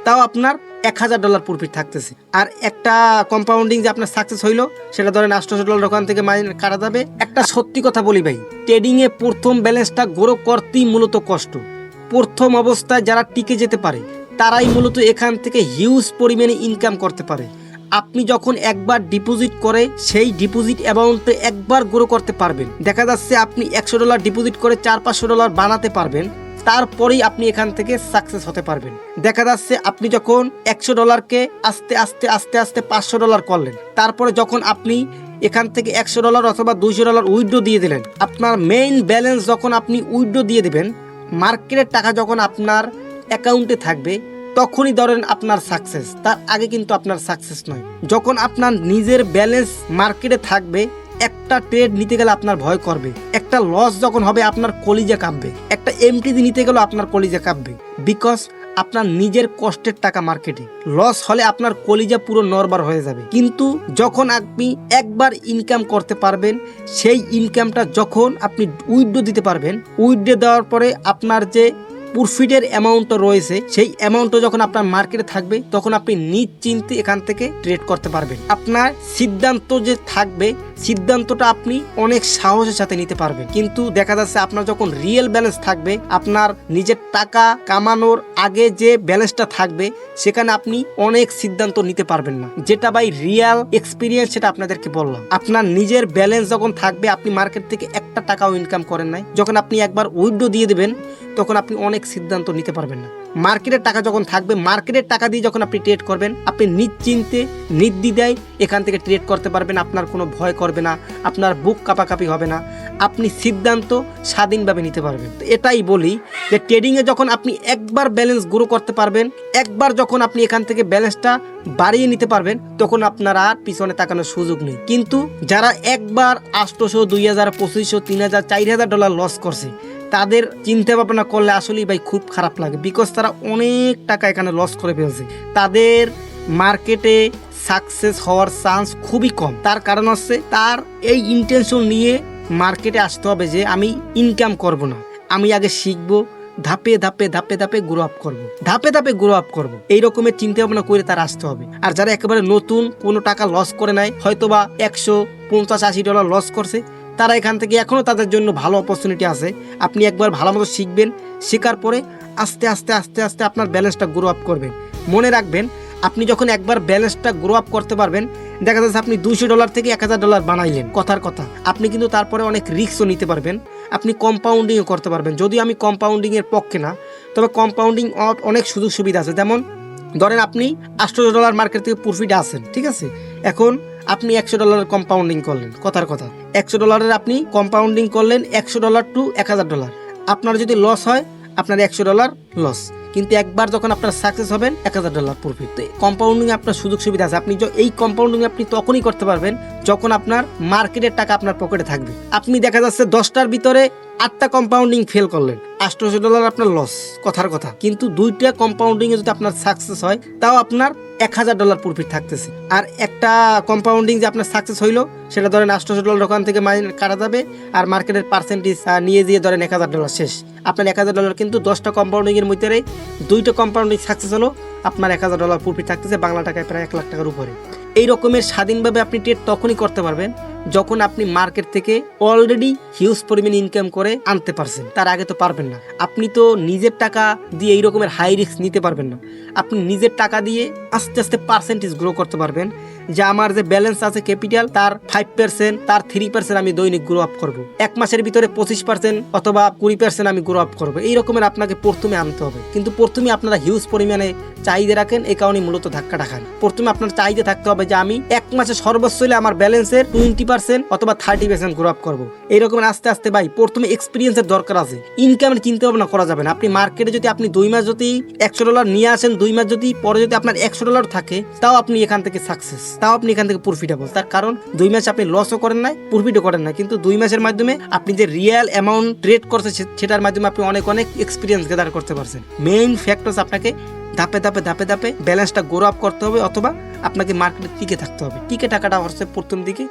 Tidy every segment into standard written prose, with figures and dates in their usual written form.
তাও আপনার $1000 প্রফিট থাকতেছে। আর একটা কম্পাউন্ডিং যে আপনার সাকসেস হইলো সেটা ধরেন $800 ওখান থেকে মাইনাস কাটা যাবে। একটা সত্যি কথা বলি ভাই, ট্রেডিংয়ে প্রথম ব্যালেন্সটা গ্রো করতেই মূলত কষ্ট। প্রথম অবস্থায় যারা টিকে যেতে পারে তারাই মূলত এখান থেকে হিউজ পরিমাণে ইনকাম করতে পারে। আপনি যখন একবার ডিপোজিট করে সেই ডিপোজিট অ্যামাউন্টে একবার গ্রো করতে পারবেন, দেখা যাচ্ছে আপনি $100 ডিপোজিট করে $400-500 বানাতে পারবেন, তারপরেই আপনি এখান থেকে সাকসেস হতে পারবেন। দেখা যাচ্ছে আপনি যখন $100কে আস্তে আস্তে আস্তে আস্তে $500 করলেন, তারপরে যখন আপনি এখান থেকে $100 অথবা $200 উইথড্র দিয়ে দিলেন, আপনার মেইন ব্যালেন্স যখন আপনি উইথড্র দিয়ে দেবেন, মার্কেটের টাকা যখন আপনার অ্যাকাউন্টে থাকবে তখনই ধরেন আপনার সাকসেস, তার আগে কিন্তু আপনার সাকসেস নয়। যখন আপনার নিজের ব্যালেন্স মার্কেটে থাকবে, একটা ট্রেড নিতে গেলে আপনার ভয় করবে, একটা লস যখন হবে আপনার কলিজা কাঁপবে, একটা এমটিজি নিতে গেলেও আপনার কলিজা কাঁপবে, বিকজ আপনার নিজের কষ্টের টাকা মার্কেটে লস হলে আপনার কলিজা পুরো নরবার হয়ে যাবে। কিন্তু যখন আপনি একবার ইনকাম করতে পারবেন, সেই ইনকামটা যখন আপনি উইথড্র দিতে পারবেন, উইথড্র দেওয়ার পরে আপনার যে প্রফিটের অ্যামাউন্টটা রয়েছে সেই অ্যামাউন্টটা যখন আপনার মার্কেটে থাকবে তখন আপনি নিশ্চিন্তে এখান থেকে ট্রেড করতে পারবেন। আপনার সিদ্ধান্ত যে থাকবে, সিদ্ধান্তটা আপনি অনেক সাহসের সাথে নিতে পারবেন। কিন্তু দেখা যাচ্ছে আপনার যখন রিয়েল ব্যালেন্স থাকবে, আপনার নিজের টাকা কামানোর আগে যে ব্যালেন্সটা থাকবে, সেখানে আপনি অনেক সিদ্ধান্ত নিতে পারবেন না। যেটা ভাই রিয়েল এক্সপিরিয়েন্স, সেটা আপনাদেরকে বললাম। আপনার নিজের ব্যালেন্স যখন থাকবে, আপনি মার্কেট থেকে একটা টাকাও ইনকাম করেন নাই, যখন আপনি একবার উইথড্র দিয়ে দেবেন তখন আপনি অনেক সিদ্ধান্ত নিতে পারবেন না। মার্কেটের টাকা যখন থাকবে, মার্কেটের টাকা দিয়ে যখন আপনি ট্রেড করবেন, আপনি নিশ্চিন্তে নির্দ্বিধায় এখান থেকে ট্রেড করতে পারবেন। আপনার কোনো ভয় করবে না, আপনার বুক কাঁপাকাঁপি হবে না, আপনি সিদ্ধান্ত স্বাধীনভাবে নিতে পারবেন। তো এটাই বলি যে ট্রেডিংয়ে যখন আপনি একবার ব্যালেন্স গ্রো করতে পারবেন, একবার যখন আপনি এখান থেকে ব্যালেন্সটা বাড়িয়ে নিতে পারবেন, তখন আপনার আর পিছনে তাকানোর সুযোগ নেই। কিন্তু যারা একবার 800, 2000, 2500, 3000, $4000 লস করছে, তাদের চিন্তা ভাবনা করলে আসলেই ভাই খুব খারাপ লাগে, বিকজ তারা অনেক টাকা এখানে লস করে ফেলছে। তাদের মার্কেটে সাকসেস হওয়ার চান্স খুবই কম। তার কারণ হচ্ছে তার এই ইন্টেনশন নিয়ে মার্কেটে আসতে হবে যে আমি ইনকাম করব না, আমি আগে শিখবো, ধাপে ধাপে ধাপে ধাপে গ্রো আপ করবো, ধাপে ধাপে গ্রো আপ করবো, এই রকমের চিন্তা ভাবনা করে তার আসতে হবে। আর যারা একেবারে নতুন, কোনো টাকা লস করে নাই, হয়তোবা $150-80 লস করছে, তারা এখান থেকে এখনও তাদের জন্য ভালো অপরচুনিটি আছে। আপনি একবার ভালো মতো শিখবেন, শেখার পরে আস্তে আস্তে আস্তে আস্তে আপনার ব্যালেন্সটা গ্রো আপ করবেন। মনে রাখবেন, আপনি যখন একবার ব্যালেন্সটা গ্রো আপ করতে পারবেন, দেখা যাচ্ছে আপনি $200 থেকে $1000 বানাইলেন, কথার কথা, আপনি কিন্তু তারপরে অনেক রিস্কও নিতে পারবেন, আপনি কম্পাউন্ডিংও করতে পারবেন। যদিও আমি কম্পাউন্ডিংয়ের পক্ষে না, তবে কম্পাউন্ডিং অনেক সুযোগ সুবিধা আছে। যেমন ধরেন আপনি $800 মার্কেট থেকে প্রফিট আছেন, ঠিক আছে, এখন আপনি $100 কম্পাউন্ডিং করলেন, কথার কথা, $100 আপনি কম্পাউন্ডিং করলেন $100 টু $1000। আপনার যদি লস হয়, আপনার $100 লস, কিন্তু একবার যখন আপনার সাকসেস হবেন $1000 প্রফিট। তো কম্পাউন্ডিং আপনার সুযোগ সুবিধা আছে। আপনি এই কম্পাউন্ডিং আপনি তখনই করতে পারবেন যখন আপনার মার্কেটের টাকা আপনার পকেটে থাকবে। আপনি দেখা যাচ্ছে 10টার ভিতরে 8টা কম্পাউন্ডিং ফেল করলেন, $800 আপনার লস, কথার কথা, কিন্তু 2টা কম্পাউন্ডিং এ যদি আপনার সাকসেস হয়, তাও আপনার $1000 প্রফিট থাকতেছে। আর একটা কম্পাউন্ডিং যে আপনার সাকসেস হইলো, সেটা ধরেন $800 ওখান থেকে মাইনাস কাটা যাবে, আর মার্কেটের পার্সেন্টেজ নিয়ে দিয়ে ধরেন $1000 শেষ। আপনার $1000, কিন্তু 10টা কম্পাউন্ডিং এর মধ্যে 2টা কম্পাউন্ডিং সাকসেস হলো, আপনার $1000 প্রফিট থাকতেছে, বাংলা টাকায় প্রায় $1 লাখ টাকার উপরে। এই রকমের স্বাধীনভাবে আপনি ট্রেড তখনই করতে পারবেন যখন আপনি মার্কেট থেকে অলরেডি হিউজ পরিমাণে ইনকাম করে আনতে পারছেন, তার আগে তো পারবেন না। আপনি তো নিজের টাকা দিয়ে এই রকমের হাই রিস্ক নিতে পারবেন না। আপনি নিজের টাকা দিয়ে আস্তে আস্তে পার্সেন্টেজ গ্রো করতে পারবেন, যে আমার যে ব্যালেন্স আছে ক্যাপিটাল, তার 5%, তার 3% আমি দৈনিক গ্রো আপ করবো, এক মাসের ভিতরে 25% অথবা 20% আমি গ্রো আপ করবো। এই রকমের আপনাকে প্রথমে আনতে হবে। কিন্তু প্রথমে আপনারা হিউজ পরিমাণে চাহিদা রাখেন, এই কারণে মূলত ধাক্কাটা খান। প্রথমে আপনার চাহিদা থাকতে হবে যে আমি এক মাসে সর্বোচ্চ হলে আমার ব্যালেন্সের 20% অথবা 30% গ্রো আপ করবো। এই রকমের আস্তে আস্তে ভাই প্রথমে এক্সপিরিয়েন্সের দরকার আছে। ইনকামের চিন্তা ভাবনা করা যাবে না। আপনি মার্কেটে যদি আপনি 2 মাস যদি $100 নিয়ে আসেন, 2 মাস যদি পরে যদি আপনার $100 থাকে, তাও আপনি এখান থেকে সাকসেস, তাও আপনি এখান থেকে প্রফিটেবল। তার কারণ 2 মাসে আপনি লসও করেন নাই, প্রফিটও করেন না, কিন্তু 2 মাসের মাধ্যমে আপনি যে রিয়েল অ্যামাউন্ট ট্রেড করছে সেটার মাধ্যমে আপনি অনেক অনেক এক্সপিরিয়েন্স গেদার করতে পারছেন। মেইন ফ্যাক্টরস আপনাকে ধাপে ধাপে ধাপে ধাপে ব্যালেন্সটা গ্রো আপ করতে হবে, অথবা আপনাকে মার্কেটে টিকে থাকতে হবে। টিকে টাকাটা হচ্ছে প্রথম দিকে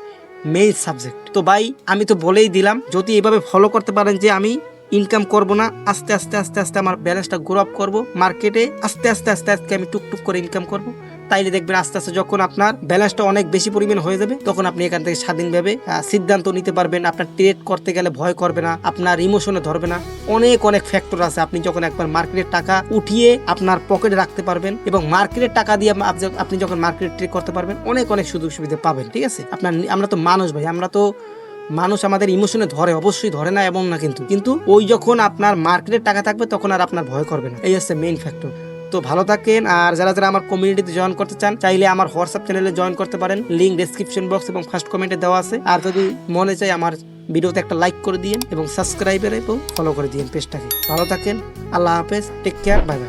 মেইন সাবজেক্ট। তো ভাই আমি তো বলেই দিলাম, যদি এইভাবে ফলো করতে পারেন যে আমি ইনকাম করব না, আস্তে আস্তে আস্তে আস্তে আমার ব্যালেন্সটা গ্রো আপ করবো মার্কেটে, আস্তে আস্তে আস্তে আস্তে আমি টুকটুক করে ইনকাম করব। তাইলে দেখবেন আস্তে আস্তে যখন আপনার ব্যালেন্সটা অনেক বেশি পরিমাণ হয়ে যাবে, তখন আপনি এখান থেকে স্বাধীনভাবে সিদ্ধান্ত নিতে পারবেন। আপনার ট্রেড করতে গেলে ভয় করবে না, আপনার ইমোশনে ধরবে না। অনেক অনেক ফ্যাক্টর আছে। আপনি যখন একবার মার্কেটের টাকা উঠিয়ে আপনার পকেটে রাখতে পারবেন এবং মার্কেটের টাকা দিয়ে আপনি যখন মার্কেট ট্রেড করতে পারবেন, অনেক অনেক সুযোগ সুবিধা পাবেন। ঠিক আছে, আমরা তো মানুষ ভাই, মানুষ আমাদের ইমোশনে ধরে, অবশ্যই ধরে না এমন না, কিন্তু ওই যখন আপনার মার্কেটের টাকা থাকবে তখন আর আপনার ভয় করবে না। এই হচ্ছে মেইন ফ্যাক্টর। তো ভালো থাকেন। আর যারা যারা আমার কমিউনিটিতে জয়েন করতে চান, চাইলে আমার হোয়াটসঅ্যাপ চ্যানেলে জয়েন করতে পারেন, লিঙ্ক ডেসক্রিপশন বক্স এবং ফার্স্ট কমেন্টে দেওয়া আছে। আর যদি মনে চাই আমার ভিডিওতে একটা লাইক করে দিন এবং সাবস্ক্রাইবার এবং ফলো করে দিন পেজটাকে। ভালো থাকেন, আল্লাহ হাফেজ, টেক কেয়ার, বাই বাই।